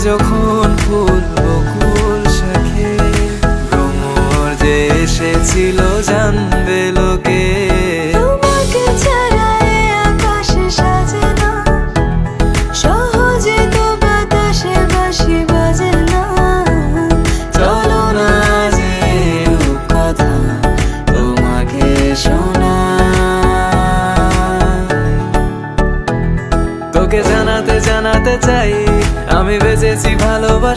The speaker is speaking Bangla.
যখন ফুল বকুল শাখে ভ্রমর যে এসেছিল জানবে লোকে। তোমাকে ছাড়া এ আকাশ সাজে না, সহজে তো বাতাসে বাঁশি বাজে না। চলো না যে রূপকথা তোমাকে শোনাই। তোকে জানাতে জানাতে চাই আমি বেঁচেছি ভালোবাসা।